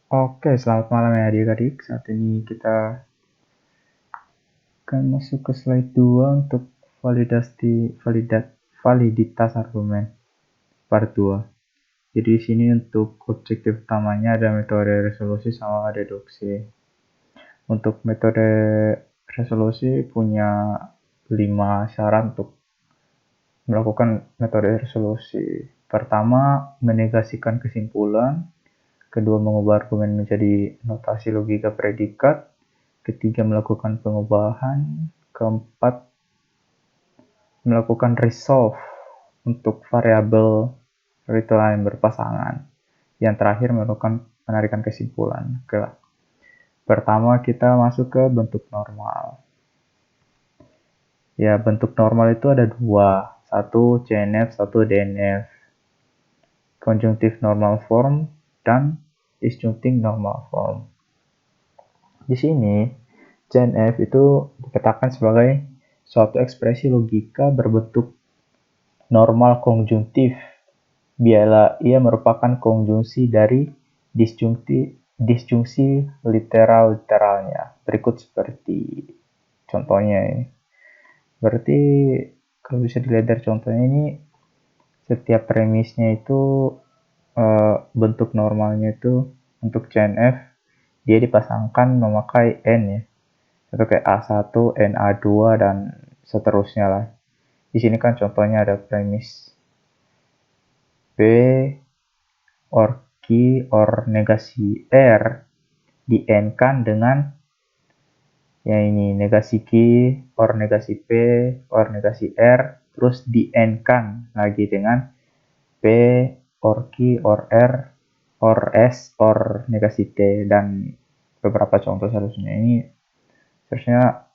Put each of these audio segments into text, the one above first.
Oke, selamat malam ya adik-adik. Saat ini kita akan masuk ke slide 2 untuk validitas argumen part 2. Jadi di sini untuk objektif utamanya ada metode resolusi sama deduksi. Untuk metode resolusi punya 5 syarat untuk melakukan metode resolusi. Pertama, menegasikan kesimpulan. Kedua, mengubah argumen menjadi notasi logika predikat. Ketiga, melakukan pengubahan. Keempat, melakukan resolve untuk variabel lain berpasangan. Yang terakhir, melakukan penarikan kesimpulan. Pertama, kita masuk ke bentuk normal. Ya, bentuk normal itu ada dua. Satu CNF, satu DNF. Conjunctive normal form dan disjunctive normal form. Di sini, CNF itu dikatakan sebagai suatu ekspresi logika berbentuk normal konjungtif bila ia merupakan konjungsi dari disjungsi literal-literalnya. Berikut seperti contohnya ini. Berarti kalau bisa dilihat dari contohnya ini, setiap premisnya itu bentuk normalnya itu untuk CNF dia dipasangkan memakai N ya. Atau kayak A1, NA2 dan seterusnya lah. Di sini kan contohnya ada premis P or Q or negasi R di N kan dengan yang ini negasi Q or negasi P or negasi R terus di N kan lagi dengan P or Q or R or S or negasi T dan beberapa contoh seharusnya. Ini seharusnya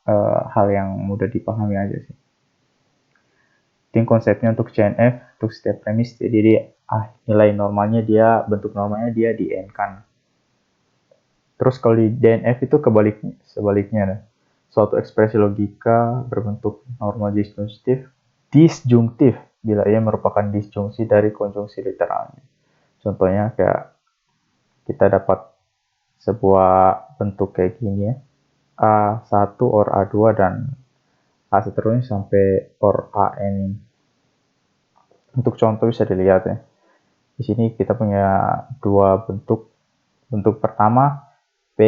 hal yang mudah dipahami aja sih. Ini konsepnya untuk CNF untuk setiap premis, jadi dia nilai normalnya dia bentuk normalnya dia di N kan. Terus kalau di DNF itu sebaliknya, suatu ekspresi logika berbentuk normal disjungtif bila ia merupakan disjungsi dari konjungsi literalnya. Contohnya kayak kita dapat sebuah bentuk kayak gini ya, A1 or A2 dan A seterusnya sampai or AN. Untuk contoh bisa dilihat ya. Di sini kita punya dua bentuk. Bentuk pertama P,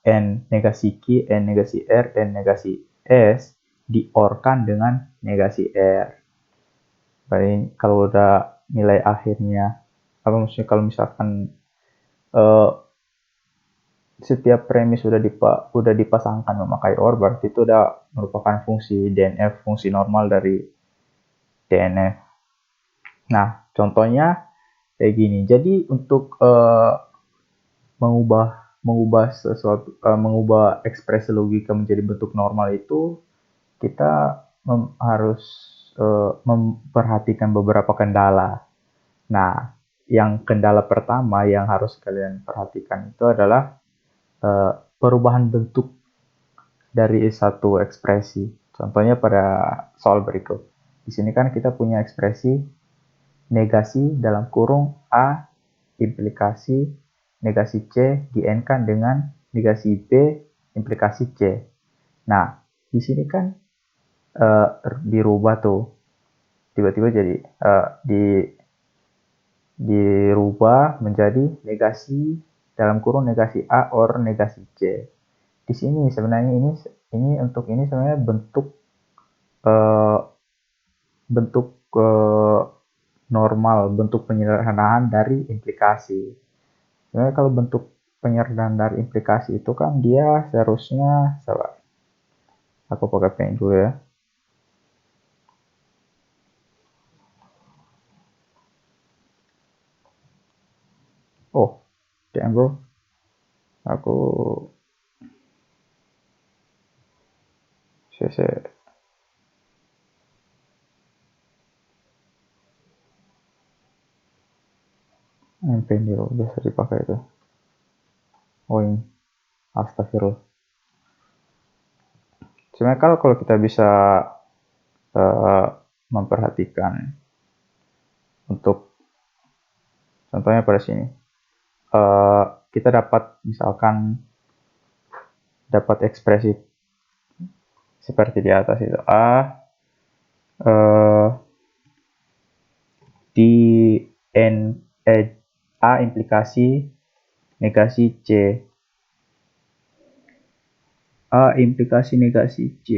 N negasi Q, N negasi R, N negasi S diorkan dengan negasi R. Berarti kalau udah nilai akhirnya, apa maksudnya kalau misalkan setiap premis sudah dipasangkan memakai OR, berarti itu udah merupakan fungsi DNF, fungsi normal dari DNF. Nah, contohnya kayak gini. Jadi untuk mengubah ekspresi logika menjadi bentuk normal itu kita harus memperhatikan beberapa kendala. Nah, yang kendala pertama yang harus kalian perhatikan itu adalah perubahan bentuk dari satu ekspresi. Contohnya pada soal berikut. Di sini kan kita punya ekspresi negasi dalam kurung A implikasi negasi C di N kan dengan negasi B implikasi C. Nah, di sini kan dirubah tuh. Tiba-tiba jadi dirubah menjadi negasi dalam kurung negasi A or negasi C. Di sini sebenarnya ini untuk ini sebenarnya bentuk normal, bentuk penyederhanaan dari implikasi. Sebenarnya kalau bentuk penyederhanaan dari implikasi itu kan dia seharusnya aku pakai pen dulu ya. Oh, damn bro. Aku saya pen dulu biasa dipakai itu. Oh ini, astagfirullah. Sebenarnya kalau kita bisa memperhatikan untuk Contohnya pada sini. Kita dapat misalkan dapat ekspresi seperti di atas itu. Eh, di N A implikasi negasi C. A implikasi negasi C.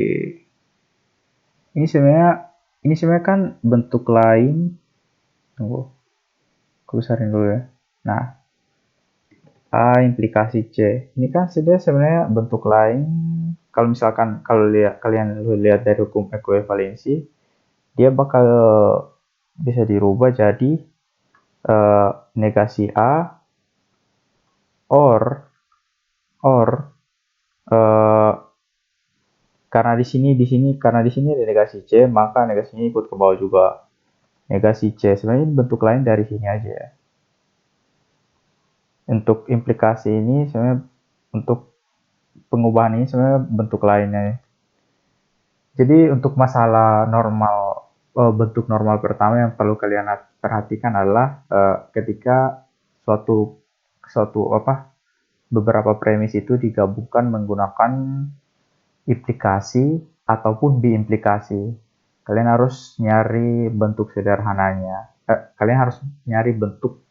Ini sebenarnya kan bentuk lain. Tunggu, aku besarin dulu ya. Nah, A implikasi C. Ini kan sebenarnya bentuk lain. Kalau misalkan kalian lihat dari hukum ekuivalensi, dia bakal bisa dirubah jadi negasi A or eh, karena di sini ada negasi C, maka negasinya ikut ke bawah juga. Negasi C sebenarnya bentuk lain dari sini aja ya. Untuk implikasi ini sebenarnya, untuk pengubahan ini sebenarnya bentuk lainnya. Jadi untuk masalah normal, bentuk normal pertama yang perlu kalian perhatikan adalah ketika beberapa premis itu digabungkan menggunakan implikasi ataupun biimplikasi. Kalian harus nyari bentuk sederhananya. Kalian harus nyari bentuk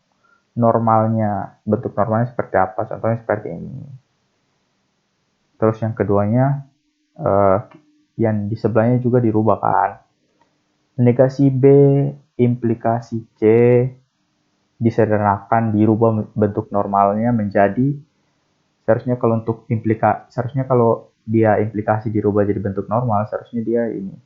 normalnya. Bentuk normalnya seperti apa? Contohnya seperti ini. Terus yang keduanya, yang di sebelahnya juga dirubah kan. Negasi B implikasi C disederhanakan, dirubah bentuk normalnya menjadi, seharusnya kalau dia implikasi dirubah jadi bentuk normal, seharusnya dia ini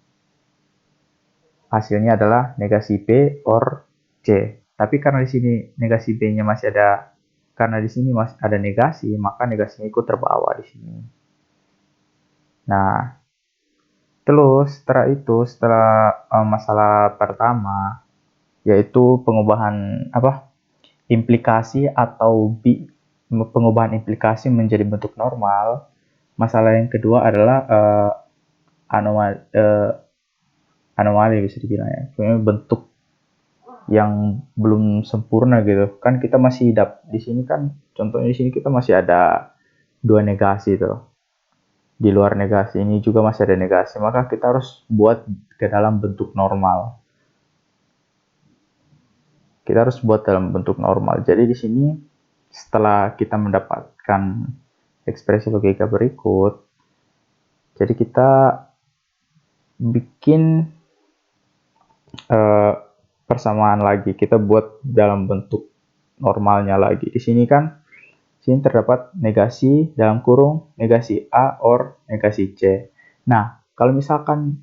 hasilnya adalah negasi B or C. Tapi karena di sini negasi B-nya masih ada, karena di sini masih ada negasi, maka negasinya ikut terbawa di sini. Nah, terus setelah masalah pertama, yaitu pengubahan implikasi atau pengubahan implikasi menjadi bentuk normal. Masalah yang kedua adalah anomali bisa dibilang ya. Sebenarnya bentuk yang belum sempurna gitu. Kan kita masih di sini kan, contohnya di sini kita masih ada dua negasi tuh. Di luar negasi ini juga masih ada negasi, maka kita harus buat ke dalam bentuk normal. Kita harus buat dalam bentuk normal. Jadi di sini setelah kita mendapatkan ekspresi logika berikut, jadi kita bikin persamaan lagi, kita buat dalam bentuk normalnya lagi. Di sini kan, sini terdapat negasi dalam kurung negasi A or negasi C. Nah, kalau misalkan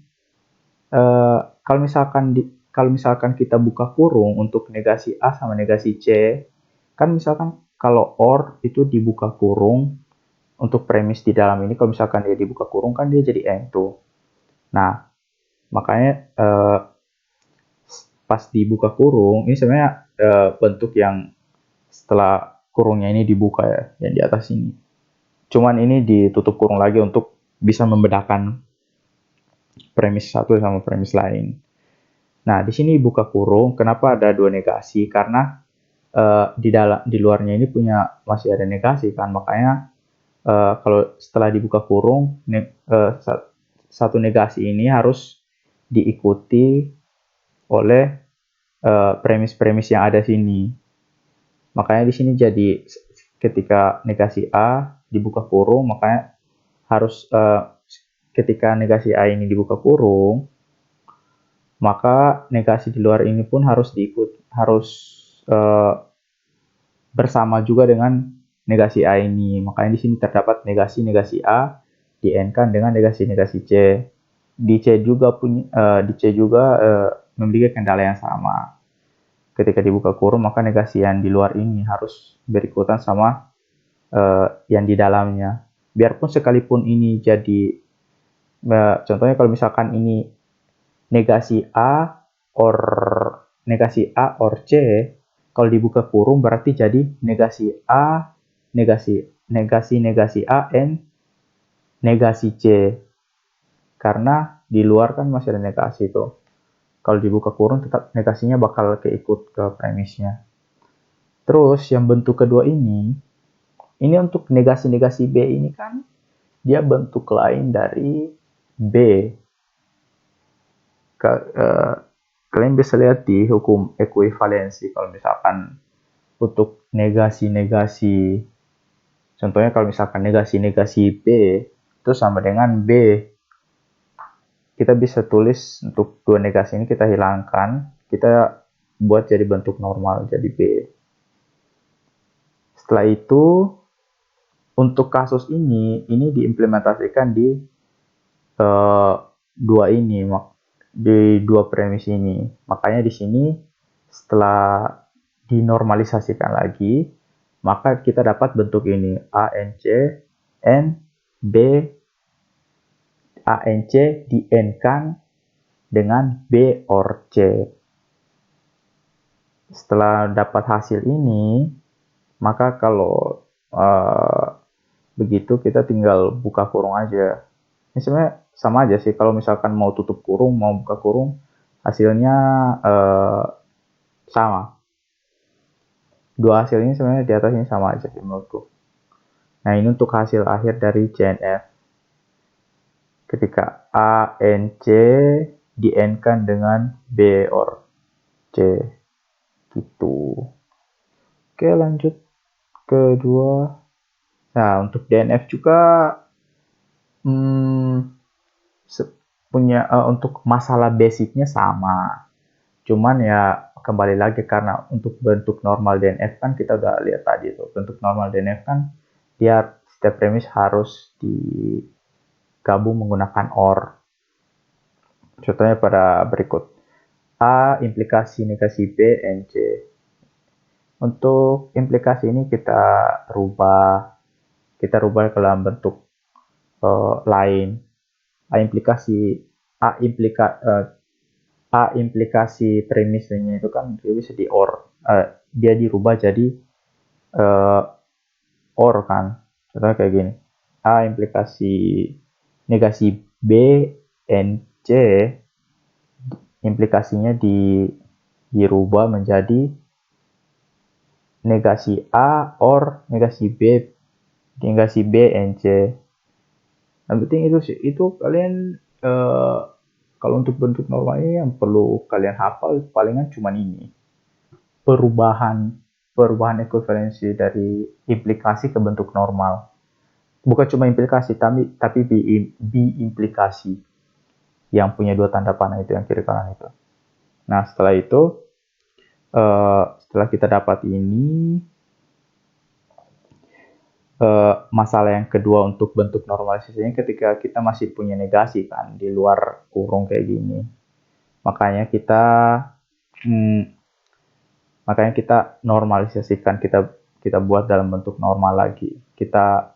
kita buka kurung untuk negasi A sama negasi C, kan misalkan kalau or itu dibuka kurung untuk premis di dalam ini, kalau misalkan dia dibuka kurung kan dia jadi N tuh. Nah, makanya pas dibuka kurung, ini sebenarnya bentuk yang setelah kurungnya ini dibuka ya, yang di atas ini. Cuman ini ditutup kurung lagi untuk bisa membedakan premis satu sama premis lain. Nah, di sini buka kurung, kenapa ada dua negasi? Karena di luarnya ini masih ada negasi kan, makanya kalau setelah dibuka kurung, satu negasi ini harus diikuti oleh premis-premis yang ada sini. Makanya di sini jadi ketika negasi A dibuka kurung, makanya harus ketika negasi A ini dibuka kurung, maka negasi di luar ini pun harus bersama juga dengan negasi A ini. Makanya di sini terdapat negasi A di-N-kan dengan negasi C. Di C juga memiliki kendala yang sama. Ketika dibuka kurung, maka negasi yang di luar ini harus berikutan sama yang di dalamnya. Biarpun sekalipun ini jadi, contohnya kalau misalkan ini negasi A or C, kalau dibuka kurung berarti jadi negasi A, negasi A, and negasi C. Karena di luar kan masih ada negasi tuh. Kalau dibuka kurung tetap negasinya bakal keikut ke premisnya. Terus yang bentuk kedua ini untuk negasi-negasi B ini kan dia bentuk lain dari B. Kalian bisa lihat di hukum ekuivalensi kalau misalkan untuk negasi-negasi, contohnya kalau misalkan negasi-negasi B itu sama dengan B, kita bisa tulis untuk dua negasi ini kita hilangkan, kita buat jadi bentuk normal, jadi B. Setelah itu, untuk kasus ini diimplementasikan di dua premis ini. Makanya di sini setelah dinormalisasikan lagi, maka kita dapat bentuk ini ANC N B ANC di N kan dengan B or C. Setelah dapat hasil ini, maka kalau begitu kita tinggal buka kurung aja. Ini sebenarnya sama aja sih, kalau misalkan mau tutup kurung, mau buka kurung, hasilnya sama. Dua hasil ini sebenarnya di atas ini sama aja sih menurutku. Nah, ini untuk hasil akhir dari CNF. Ketika A, N, C di N-kan dengan B or C. Gitu. Oke, lanjut kedua. Nah, untuk DNF juga punya untuk masalah basicnya sama. Cuman ya kembali lagi karena untuk bentuk normal DNF kan kita udah lihat tadi tuh. Bentuk normal DNF kan dia setiap premis harus digabung menggunakan OR. Contohnya pada berikut. A implikasi negasi B N C. Untuk implikasi ini kita rubah ke dalam bentuk lain. A implikasi premisnya itu kan dia bisa dia dirubah jadi OR kan. Contohnya kayak gini. A implikasi negasi B N C implikasinya dirubah menjadi negasi A or negasi B N C. Yang penting itu kalian kalau untuk bentuk normal ini yang perlu kalian hafal palingan cuma ini. Perubahan ekuivalensi dari implikasi ke bentuk normal. Bukan cuma implikasi tapi bi-implikasi yang punya dua tanda panah itu yang kiri kanan itu. Nah, setelah itu setelah kita dapat ini, masalah yang kedua untuk bentuk normalisasinya ketika kita masih punya negasi kan di luar kurung kayak gini. Makanya kita normalisasikan, kita buat dalam bentuk normal lagi. Kita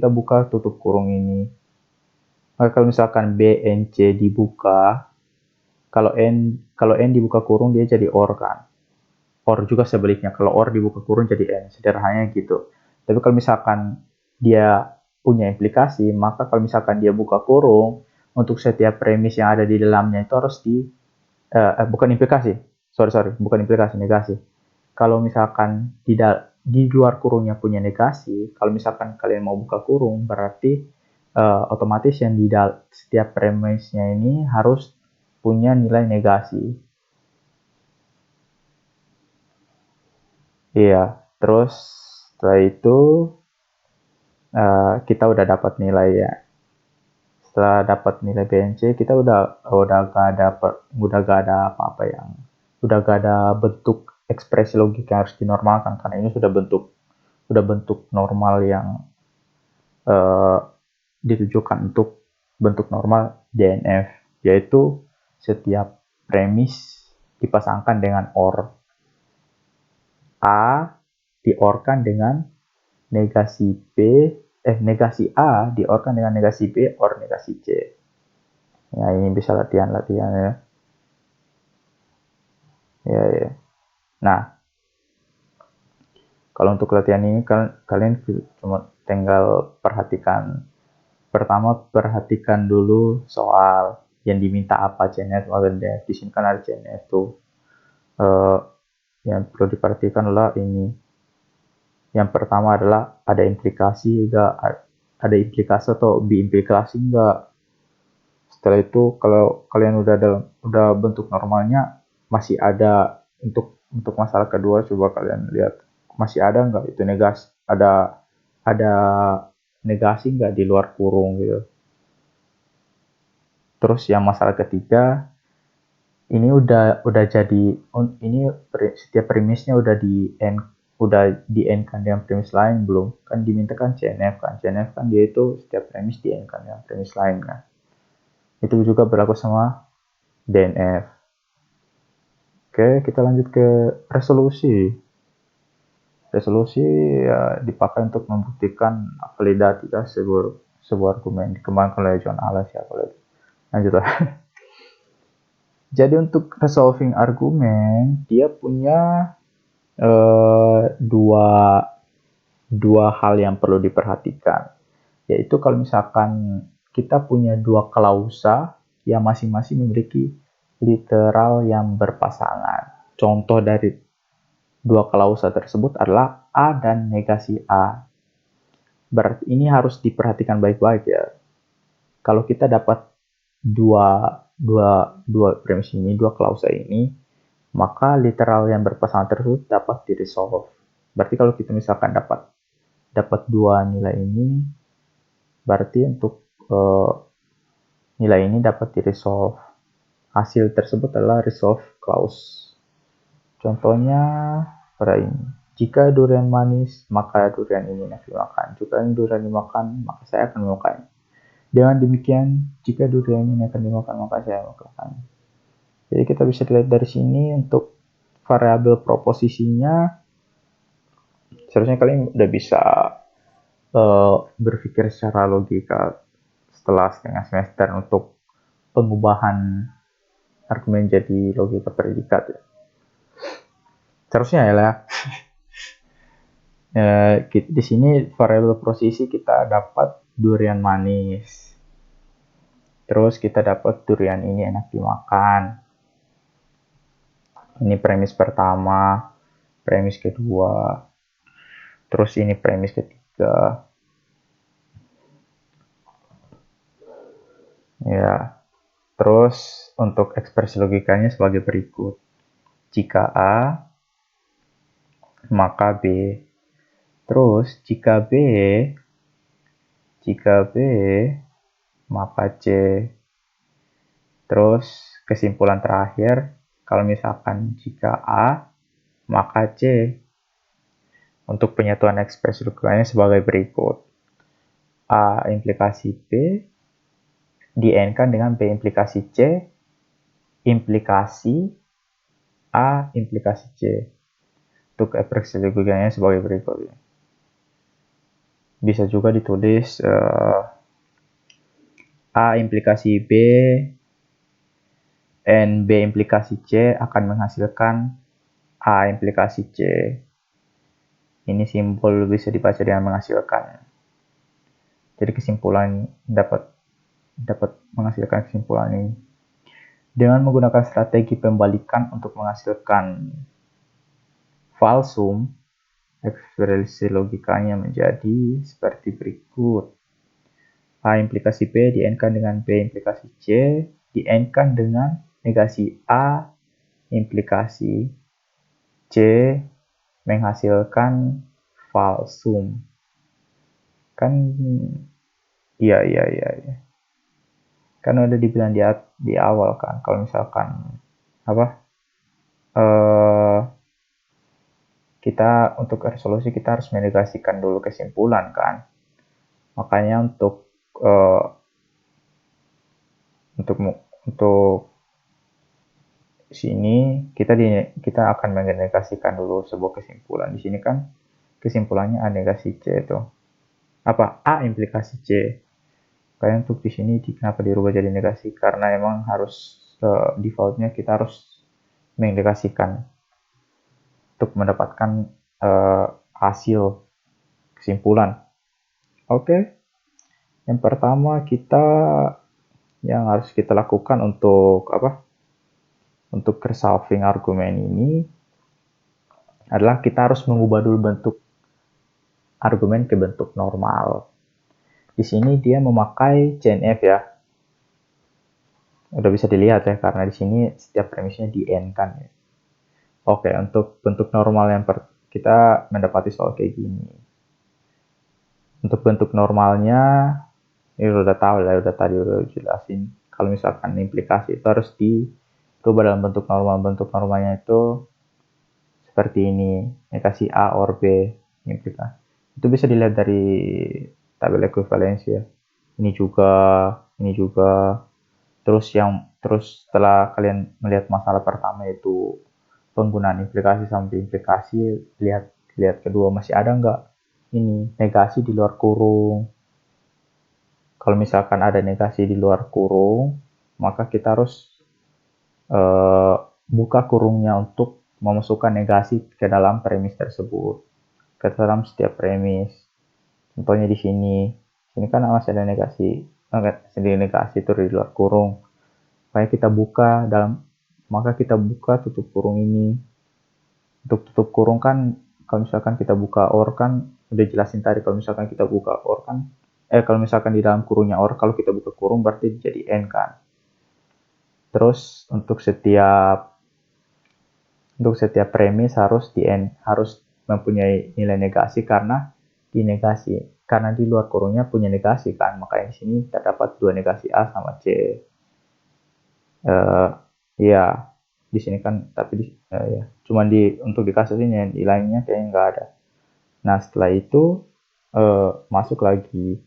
buka tutup kurung ini. Maka kalau misalkan B N C dibuka, kalau N dibuka kurung dia jadi OR kan. OR juga sebaliknya, kalau OR dibuka kurung jadi N, sederhananya gitu. Tapi kalau misalkan dia punya implikasi, maka kalau misalkan dia buka kurung, untuk setiap premis yang ada di dalamnya itu harus bukan implikasi, bukan implikasi, negasi. Kalau misalkan di luar kurungnya punya negasi, kalau misalkan kalian mau buka kurung, berarti otomatis yang di setiap premisnya ini harus punya nilai negasi. Iya, terus setelah itu kita udah dapat nilai ya. Setelah dapat nilai BNC, kita udah gak ada apa-apa yang udah gak ada bentuk ekspresi logika yang harus dinormalkan karena ini sudah bentuk normal yang ditujukan untuk bentuk normal DNF, yaitu setiap premis dipasangkan dengan OR. A diorkan dengan negasi A diorkan dengan negasi B or negasi C. Ya, ini bisa latihan ya. Ya. Nah, kalau untuk latihan ini kalian cuma tinggal perhatikan. Pertama, perhatikan dulu soal yang diminta apa CNF atau DNF. Di sini kan ada CNF tuh. yang perlu diperhatikan adalah ini. Yang pertama adalah ada implikasi enggak, ada implikasi atau biimplikasi enggak. Setelah itu kalau kalian udah bentuk normalnya masih ada untuk masalah kedua, coba kalian lihat masih ada enggak itu negasi, ada negasi enggak di luar kurung gitu. Terus yang masalah ketiga ini udah jadi ini setiap premisnya udah di end kan dengan premis lain belum, kan dimintakan CNF kan dia itu setiap premis di end kan dengan premis lain kan, itu juga berlaku sama DNF. Oke, kita lanjut ke resolusi. Resolusi ya dipakai untuk membuktikan validasitas sebuah argumen, dikembangkan oleh John Allen ya. Lanjut lah. Jadi untuk resolving argumen dia punya dua hal yang perlu diperhatikan, yaitu kalau misalkan kita punya dua klausa yang masing-masing memiliki literal yang berpasangan. Contoh dari dua klausa tersebut adalah A dan negasi A. Berarti ini harus diperhatikan baik-baik ya. Kalau kita dapat dua premis ini, dua klausa ini, maka literal yang berpasangan tersebut dapat diresolve. Berarti kalau kita misalkan dapat dua nilai ini, berarti untuk nilai ini dapat diresolve. Hasil tersebut adalah resolve clause. Contohnya pada ini. Jika durian manis, maka durian ini enak dimakan. Jika durian dimakan, maka saya akan memakannya. Dengan demikian, jika durian ini akan dimakan, maka saya akan makan. Jadi kita bisa lihat dari sini untuk variabel proposisinya, seharusnya kalian udah bisa berpikir secara logika setelah setengah semester untuk pengubahan argumen jadi logika predikat ya. Seharusnya ya lah. Di sini variabel posisi kita dapat durian manis. Terus kita dapat durian ini enak dimakan. Ini premis pertama, premis kedua. Terus ini premis ketiga. Ya. Terus untuk ekspresi logikanya sebagai berikut. Jika A, maka B. Terus jika B, maka C. Terus kesimpulan terakhir, kalau misalkan jika A, maka C. Untuk penyatuan ekspresi logikanya sebagai berikut. A implikasi B di-N-kan dengan B implikasi C, implikasi A implikasi C. Untuk ekspresi logikanya sebagai berikut. Bisa juga ditulis A implikasi B and B implikasi C akan menghasilkan A implikasi C. Ini simbol bisa dibaca dengan menghasilkan. Jadi kesimpulan dapat menghasilkan kesimpulan ini. Dengan menggunakan strategi pembalikan untuk menghasilkan falsum, ekspresi logikanya menjadi seperti berikut. A implikasi B di-N-kan dengan B implikasi C, di-N-kan dengan negasi A implikasi C menghasilkan falsum. Kan iya. Kan udah dibilang di awal kan, kalau misalkan kita untuk resolusi kita harus menegasikan dulu kesimpulan kan. Makanya untuk sini kita akan menegasikan dulu sebuah kesimpulan. Di sini kan kesimpulannya A negasi C itu. A implikasi C. Kayak untuk di sini kenapa dirubah jadi negasi? Karena emang harus defaultnya kita harus menegasikan untuk mendapatkan hasil kesimpulan. Oke. Yang pertama yang harus kita lakukan untuk untuk resolving argumen ini adalah kita harus mengubah dulu bentuk argumen ke bentuk normal. Di sini dia memakai CNF ya. Udah bisa dilihat ya, karena di sini setiap premisnya di N kan ya. Oke, untuk bentuk normal yang kita mendapati soal kayak gini. Untuk bentuk normalnya, ini udah tahu lah, udah jelasin. Kalau misalkan implikasi itu harus dirubah dalam bentuk normal. Bentuk normalnya itu seperti ini, negasi A or B implikasi. Itu bisa dilihat dari tabel ekuivalensi ya. Ini juga. Terus setelah kalian melihat masalah pertama itu penggunaan implikasi sampai implikasi, lihat kedua masih ada nggak ini negasi di luar kurung. Kalau misalkan ada negasi di luar kurung, maka kita harus buka kurungnya untuk memasukkan negasi ke dalam premis tersebut, ke dalam setiap premis. Contohnya di sini kan masih ada negasi, itu di luar kurung. Maka kita buka tutup kurung ini. Untuk tutup kurung kan, kalau misalkan kita buka OR kan, udah jelasin tadi, kalau misalkan kita buka OR kan, kalau misalkan di dalam kurungnya OR, kalau kita buka kurung berarti jadi N kan. Terus untuk setiap premis harus mempunyai nilai negasi karena di luar kurungnya punya negasi kan, makanya di sini terdapat dua negasi A sama C. Ya di sini kan, tapi ya cuma untuk di kasus ini, di lainnya kayaknya nggak ada. Nah setelah itu masuk lagi,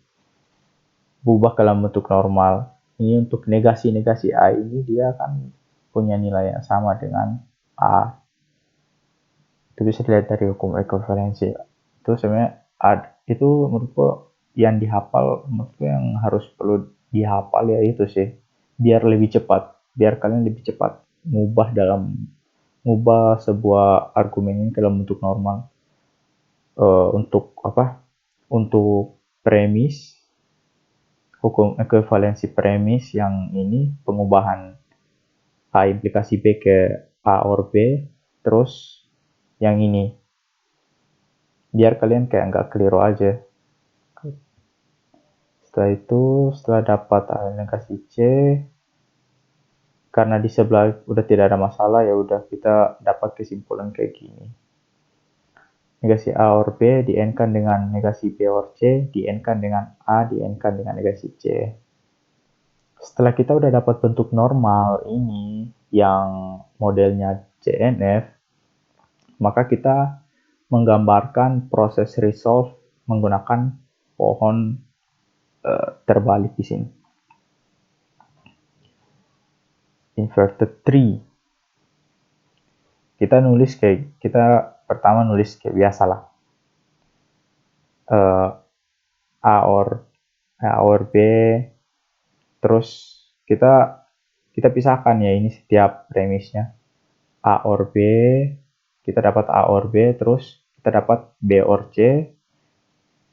berubah ke dalam bentuk normal. Ini untuk negasi A ini dia kan punya nilai yang sama dengan A. Itu bisa dilihat dari hukum ekuivalensi. Itu sebenarnya itu menurutku yang dihafal, menurutku yang harus perlu dihafal ya itu sih, biar kalian lebih cepat mengubah sebuah argumen ini ke dalam bentuk normal. Untuk premis, hukum ekuivalensi premis yang ini, pengubahan A implikasi B ke A or B, terus yang ini biar kalian kayak nggak keliru aja. Setelah itu, setelah dapat A implikasi C, karena di sebelah udah tidak ada masalah, ya udah kita dapat kesimpulan kayak gini. Negasi A or B di-N-kan dengan negasi B or C, di-N-kan dengan A, di-N-kan dengan negasi C. Setelah kita udah dapat bentuk normal ini yang modelnya CNF, maka kita menggambarkan proses resolve menggunakan pohon terbalik di sini. Inverted tree. Kita pertama nulis kayak biasalah. A or B, terus kita pisahkan ya ini setiap premisnya. A or B, kita dapat A or B, terus kita dapat B or C,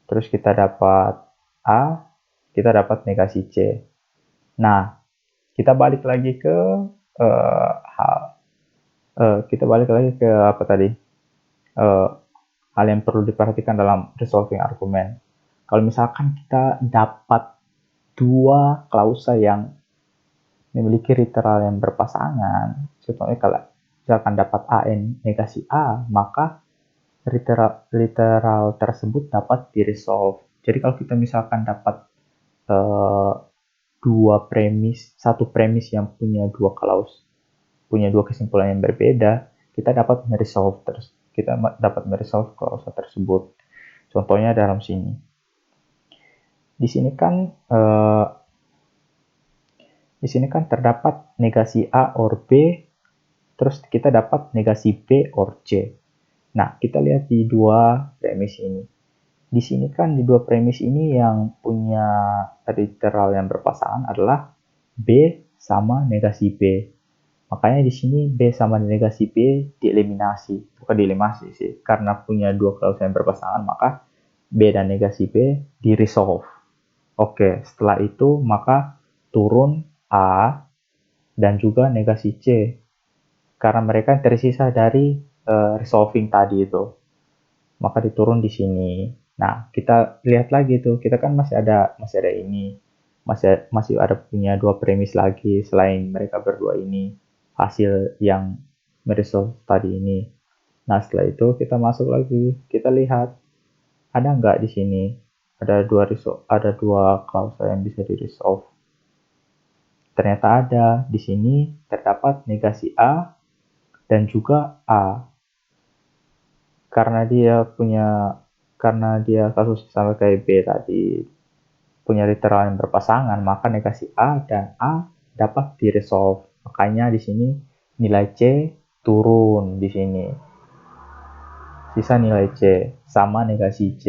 terus kita dapat A, kita dapat negasi C. Nah, kita balik lagi ke apa tadi? Hal yang perlu diperhatikan dalam resolving argumen. Kalau misalkan kita dapat dua klausa yang memiliki literal yang berpasangan, contohnya kalau misalkan dapat AN negasi A, maka literal tersebut dapat diresolve. Jadi kalau kita misalkan dapat satu premis yang punya dua kesimpulan yang berbeda, kita dapat meresolve klausa tersebut. Contohnya dalam sini. Di sini kan terdapat negasi A or B, terus kita dapat negasi B or C. Nah, kita lihat di dua premis ini. Di sini kan di dua premis ini yang punya literal yang berpasangan adalah B sama negasi B. Makanya di sini B sama negasi B dieliminasi. Bukan dieliminasi sih, karena punya dua klausa yang berpasangan, maka B dan negasi B di-resolve. Oke, setelah itu maka turun A dan juga negasi C. karena mereka tersisa dari resolving tadi itu, maka diturun di sini. Nah, kita lihat lagi tuh, kita kan masih ada ini, masih ada punya dua premis lagi selain mereka berdua ini, hasil yang meresolve tadi ini. Nah, setelah itu kita masuk lagi, kita lihat ada nggak di sini ada dua klausa yang bisa di resolve. Ternyata ada. Di sini terdapat negasi A dan juga A. Karena dia kasus sama kayak B tadi, punya literal yang berpasangan, maka negasi A dan A dapat diresolve. Makanya di sini nilai C turun di sini. Sisa nilai C sama negasi C.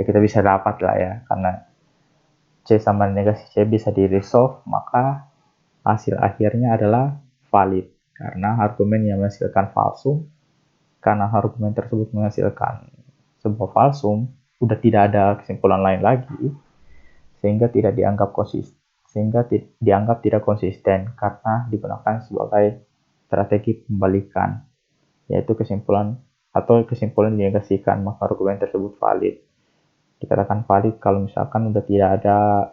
Ya kita bisa dapat lah ya, karena C sama negasi C bisa diresolve, maka hasil akhirnya adalah valid. Karena argumen yang menghasilkan falsum, karena argumen tersebut menghasilkan sebuah falsum, sudah tidak ada kesimpulan lain lagi, sehingga dianggap tidak konsisten karena digunakan sebagai strategi pembalikan, yaitu kesimpulan dinegasikan, maka argumen tersebut valid. Dikatakan valid kalau misalkan sudah tidak ada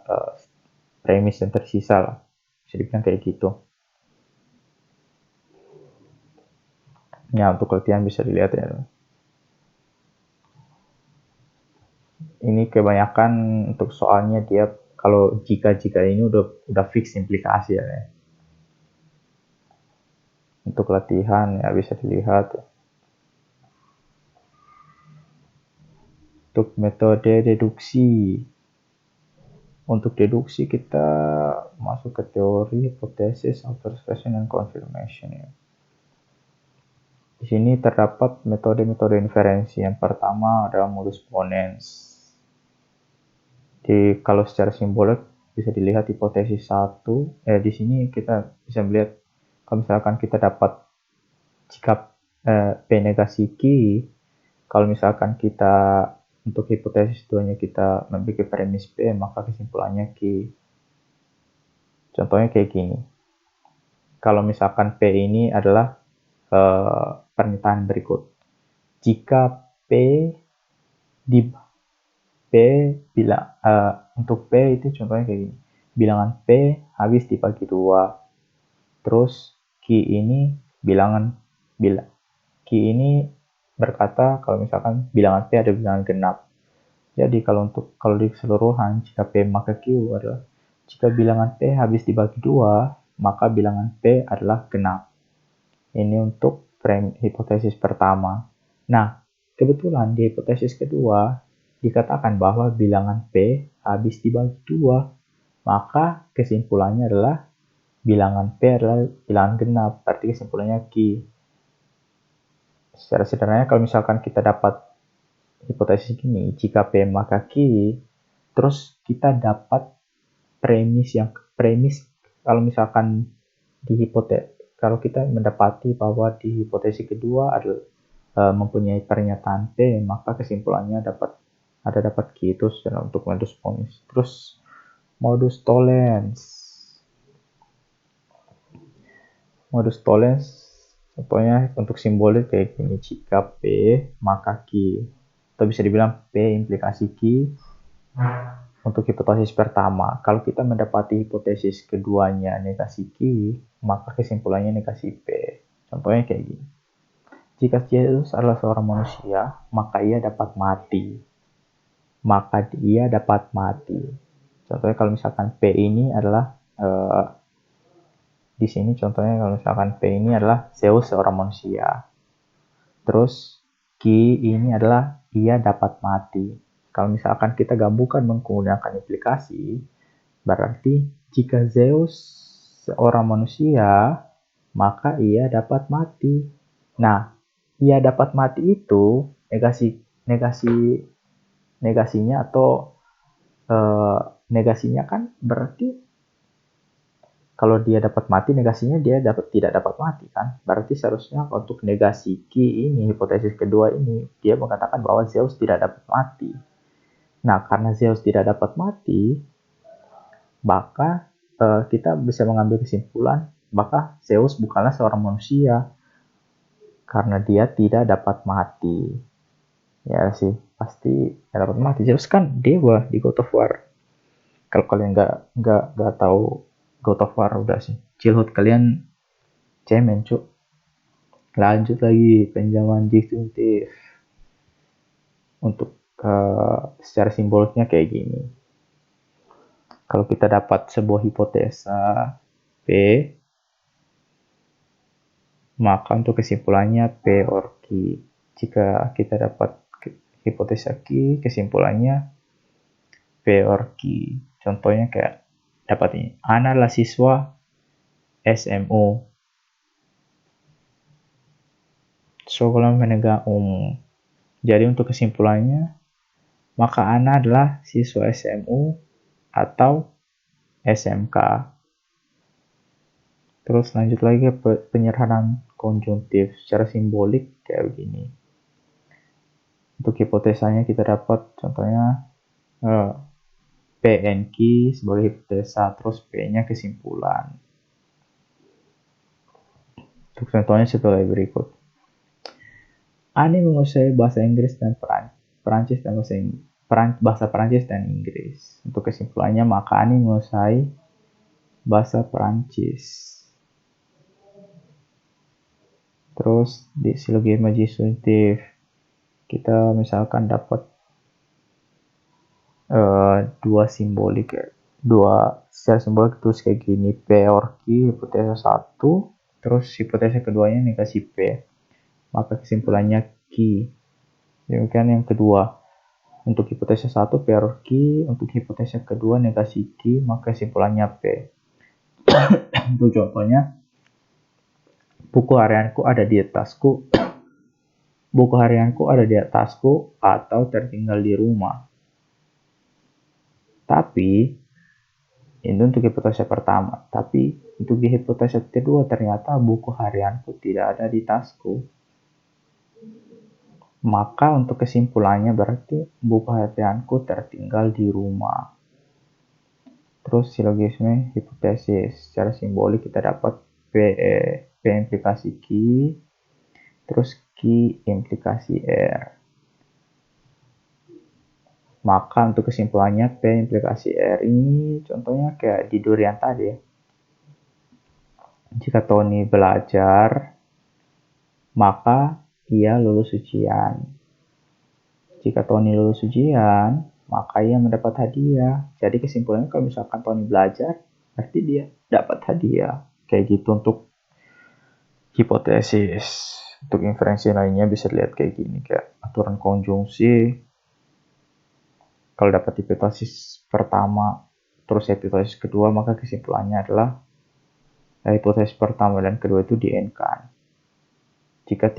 premis yang tersisa lah, bisa dibilang kayak gitu. Ya, untuk latihan bisa dilihat ya. Ini kebanyakan untuk soalnya dia kalau jika ini udah fix implikasi ya. Untuk latihan ya bisa dilihat. Untuk metode deduksi. Untuk deduksi kita masuk ke teori, hipotesis, observation, dan confirmation ya. Di sini terdapat metode-metode inferensi. Yang pertama adalah modus ponens. Kalau secara simbolik bisa dilihat hipotesis 1. Di sini kita bisa melihat kalau misalkan kita dapat jika P negasi Q, kalau misalkan kita untuk hipotesis 2-nya kita membuat premis P, maka kesimpulannya Q. Contohnya kayak gini. Kalau misalkan P ini adalah pernyataan berikut. Jika P di P bila untuk P itu contohnya kayak gini. Bilangan P habis dibagi 2. Terus Q ini Q ini berkata kalau misalkan bilangan P ada bilangan genap. Jadi kalau di keseluruhan jika P maka Q adalah jika bilangan P habis dibagi 2, maka bilangan P adalah genap. Ini untuk hipotesis pertama. Nah, kebetulan di hipotesis kedua dikatakan bahwa bilangan P habis dibagi 2, maka kesimpulannya adalah bilangan P adalah bilangan genap, berarti kesimpulannya Q. Secara sederhana kalau misalkan kita dapat hipotesis ini, jika P maka Q, terus kita dapat premis kalau misalkan kalau kita mendapati bahwa di hipotesis kedua adalah mempunyai pernyataan P, maka kesimpulannya dapat Q itu untuk modus ponens. Terus modus tollens. Modus tollens contohnya untuk simbolik kayak gini, jika P maka Q, atau bisa dibilang P implikasi Q. Untuk hipotesis pertama, kalau kita mendapati hipotesis keduanya negasi Q, maka kesimpulannya negasi P. Contohnya kayak gini. Jika Yesus adalah seorang manusia, maka ia dapat mati. Contohnya kalau misalkan P ini adalah di sini contohnya kalau misalkan P ini adalah Zeus seorang manusia. Terus Q ini adalah ia dapat mati. Kalau misalkan kita gabungkan menggunakan implikasi, berarti jika Zeus seorang manusia, maka ia dapat mati. Nah, ia dapat mati itu negasinya atau negasinya kan berarti kalau dia dapat mati, negasinya dia tidak dapat mati kan. Berarti seharusnya untuk negasi Q ini, hipotesis kedua ini, dia mengatakan bahwa Zeus tidak dapat mati. Nah, karena Zeus tidak dapat mati, maka kita bisa mengambil kesimpulan maka Zeus bukanlah seorang manusia karena dia tidak dapat mati. Ya sih, pasti tidak dapat mati. Zeus kan dewa di God of War. Kalau kalian nggak tahu God of War, udah sih, childhood kalian cemen cuk. Lanjut lagi pinjaman disjunktif untuk secara simboliknya kayak gini. Kalau kita dapat sebuah hipotesa P, maka untuk kesimpulannya P or Q. Jika kita dapat hipotesa Q, kesimpulannya P or Q. Contohnya kayak dapat ini. Ana adalah siswa SMU, Sekolah Menengah Umum. Jadi untuk kesimpulannya, maka Ana adalah siswa SMU atau SMK. Terus lanjut lagi ke penyerahan konjungtif secara simbolik kayak begini. Untuk hipotesanya kita dapat contohnya PNQ sebagai hipotesa, terus P-nya kesimpulan. Untuk contohnya sebagai berikut. Ani menguasai bahasa Inggris dan Perancis dan bahasa Perancis dan Inggris. Untuk kesimpulannya, maka Ani menguasai bahasa Perancis. Terus di silogisme disjunktif kita misalkan dapat dua simbolik ya. Secara simbolik terus kayak gini, P or Q, hipotesa 1, terus hipotesa keduanya negasi P. Maka kesimpulannya Q. Demikian yang kedua. Untuk hipotesa 1 P or Q, untuk hipotesa kedua negasi Q, maka kesimpulannya P. Untuk contohnya, buku harianku ada di tasku. Buku harianku ada di tasku atau tertinggal di rumah. Tapi ini untuk hipotesa pertama. Tapi untuk di hipotesa kedua ternyata buku harianku tidak ada di tasku. Maka untuk kesimpulannya berarti buku harianku tertinggal di rumah. Terus silogisme hipotesis. Secara simbolik kita dapat P implikasi Q, terus Q implikasi R. Maka untuk kesimpulannya P implikasi R ini contohnya kayak di durian tadi ya. Jika Tony belajar, maka ia lulus ujian. Jika Tony lulus ujian, maka ia mendapat hadiah. Jadi kesimpulannya kalau misalkan Tony belajar, berarti dia dapat hadiah. Kayak gitu untuk hipotesis. Untuk inferensi lainnya bisa dilihat kayak gini, kayak aturan konjungsi. Kalau dapat hipotesis pertama, terus hipotesis kedua, maka kesimpulannya adalah hipotesis pertama dan kedua itu di-N-kan. Jika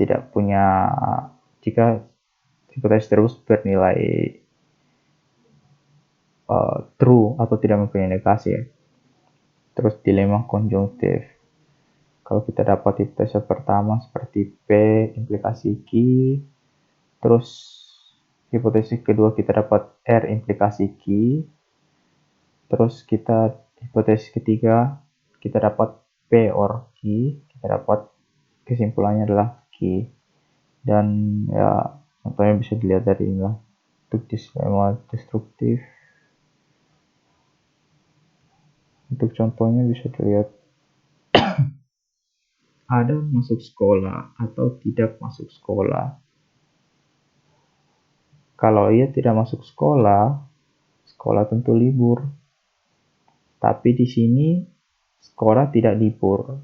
hipotesis terus bernilai true atau tidak mempunyai negasi ya. Terus dilema konjungtif. Kalau kita dapat hipotesis pertama seperti P implikasi Q, terus hipotesis kedua kita dapat R implikasi Q, terus hipotesis ketiga kita dapat P or Q, kita dapat kesimpulannya adalah Q. Dan ya contohnya bisa dilihat dari ini lah. Untuk dilema destruktif, untuk contohnya bisa dilihat ada masuk sekolah atau tidak masuk sekolah. Kalau ia tidak masuk sekolah, sekolah tentu libur. Tapi di sini sekolah tidak libur.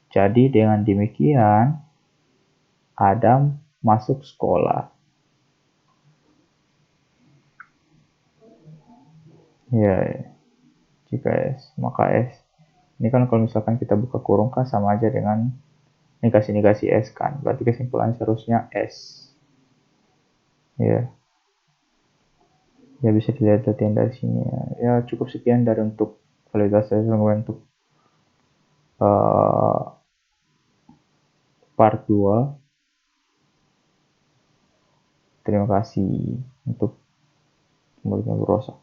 Jadi dengan demikian Adam masuk sekolah. Ya, jika S, maka S. Ini kan kalau misalkan kita buka kurung kan sama aja dengan negasi-negasi S kan. Berarti kesimpulannya seharusnya S. Ya. Ya bisa dilihat latihan dari sini ya. Ya cukup sekian dari untuk validasi untuk part 2. Terima kasih untuk muridnya Bu Rosa.